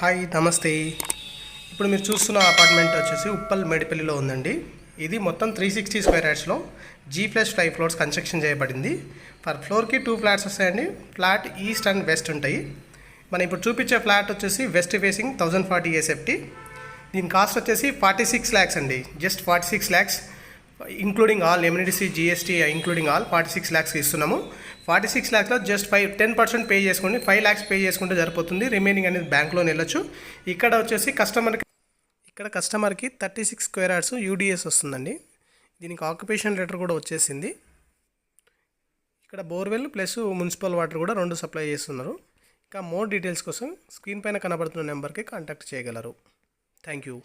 Hi నమస్తే. ఇప్పుడు మీరు చూస్తున్న అపార్ట్మెంట్ వచ్చేసి ఉప్పల్ మేడిపల్లిలో ఉందండి. ఇది మొత్తం 360 స్క్వేర్ యార్డ్స్లో G+5 ఫ్లోర్స్ కన్స్ట్రక్షన్ చేయబడింది. పర్ ఫ్లోర్కి 2 ఫ్లాట్స్ వస్తాయండి. ఫ్లాట్ ఈస్ట్ అండ్ వెస్ట్ ఉంటాయి. మనం ఇప్పుడు చూపించే ఫ్లాట్ వచ్చేసి వెస్ట్ ఫేసింగ్ 1040 SFT. దీని కాస్ట్ వచ్చేసి 46 lakhs అండి. Just 46 lakhs including all amenities GST including all 46 lakhs ఇస్తున్నాము. 46 lakhsలో జస్ట్ 10% పే చేసుకోండి. 5 lakhs పే చేసుకుంటే సరిపోతుంది. రిమైనింగ్ అనేది బ్యాంక్లో వెళ్ళొచ్చు. ఇక్కడ వచ్చేసి కస్టమర్కి 36 స్క్వేర్ యార్డ్స్ UDS వస్తుందండి. దీనికి ఆక్యుపేషన్ లెటర్ కూడా వచ్చేసింది. ఇక్కడ బోర్వెల్ ప్లస్ మున్సిపల్ వాటర్ కూడా 2 సప్లై చేస్తున్నారు. ఇంకా మోర్ డీటెయిల్స్ కోసం స్క్రీన్ పైన కనబడుతున్న నెంబర్కి కాంటాక్ట్ చేయగలరు. Thank you.